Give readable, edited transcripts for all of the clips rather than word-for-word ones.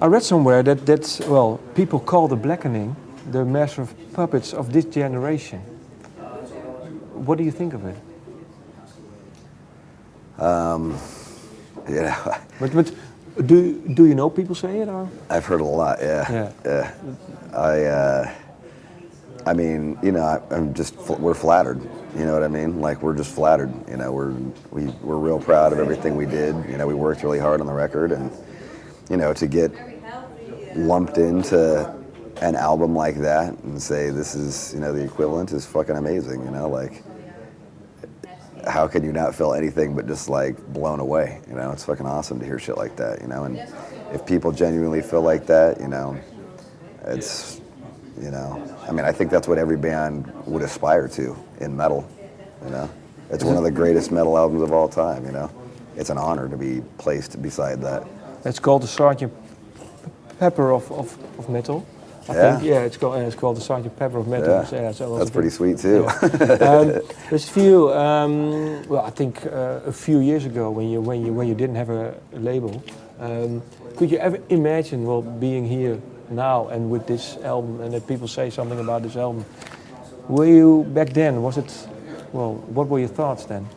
I read somewhere that well, people call the Blackening the master of puppets of this generation. What do you think of it? Yeah. But do you know people say it or? I've heard a lot. Yeah. I mean, you know, we're flattered. You know what I mean? Like, we're just flattered. You know, we're real proud of everything we did. You know, we worked really hard on the record, and you know, to get lumped into an album like that and say this is, you know, the equivalent is fucking amazing. You know, like, how can you not feel anything but just like blown away? You know, it's fucking awesome to hear shit like that. You know, and if people genuinely feel like that, you know, it's. You know, I mean, I think that's what every band would aspire to in metal, you know. It's one of the greatest metal albums of all time, you know. It's an honor to be placed beside that. It's called the Sgt. Pepper of metal. I think, yeah, it's called the Sgt. Pepper of metal. Yeah. Yeah, so that's pretty sweet too. Yeah. There's a few, well, I think a few years ago when you didn't have a label, could you ever imagine, well, being here now and with this album, and that people say something about this album? Were you back then, was it, well, what were your thoughts then?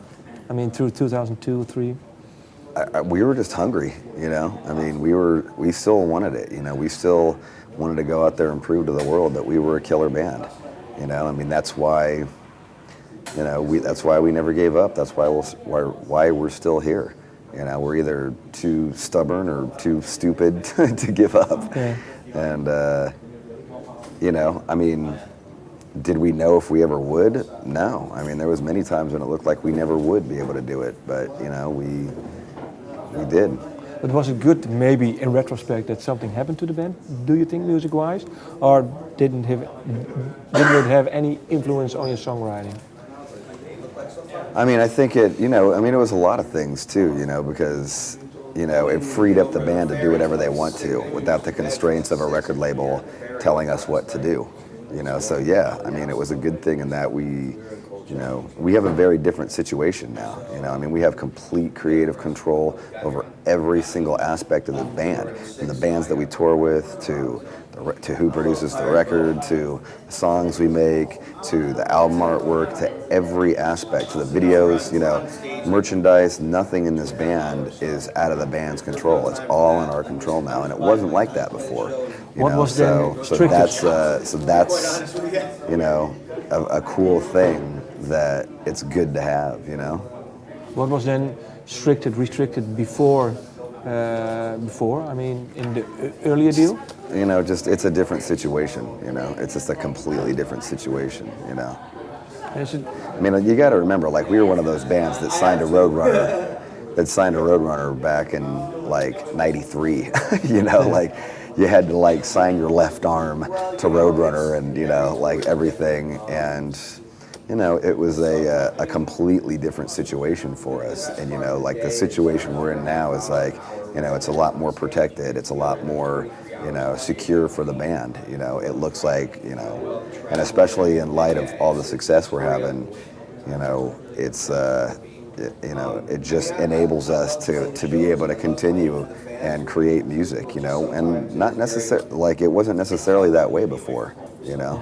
I mean, through 2002, 2003? We were just hungry, you know. I mean, we still wanted it, you know. We still wanted to go out there and prove to the world that we were a killer band, you know. I mean, that's why, you know, that's why we never gave up. That's why we're still here. You know, we're either too stubborn or too stupid to give up. Yeah. And, you know, I mean, did we know if we ever would? No. I mean, there was many times when it looked like we never would be able to do it, but, you know, we did. But was it good, maybe in retrospect, that something happened to the band, do you think, music-wise? Or didn't it have any influence on your songwriting? I mean, I think it, you know, I mean, it was a lot of things too, you know, because, you know, it freed up the band to do whatever they want to without the constraints of a record label telling us what to do, you know. So yeah, I mean, it was a good thing in that we, you know, we have a very different situation now, you know. I mean, we have complete creative control over every single aspect of the band, from the bands that we tour with to who produces the record, to the songs we make, to the album artwork, to every aspect, to the videos, you know, merchandise. Nothing in this band is out of the band's control. It's all in our control now, and it wasn't like that before. What was so that's you know, a cool thing that it's good to have, you know. What was then restricted before? I mean, in the earlier deal? You know, just it's a different situation, you know. It's just a completely different situation, you know. I mean, you got to remember, like, we were one of those bands that signed a Roadrunner, back in, like, '93, you know, like, you had to, like, sign your left arm to Roadrunner and, you know, like, everything, and, you know, it was a completely different situation for us. And, you know, like, the situation we're in now is like, you know, it's a lot more protected. It's a lot more, you know, secure for the band. You know, it looks like, you know, and especially in light of all the success we're having, you know, it's, you know, it just enables us to be able to continue and create music, you know, and not necessarily, like, it wasn't necessarily that way before, you know.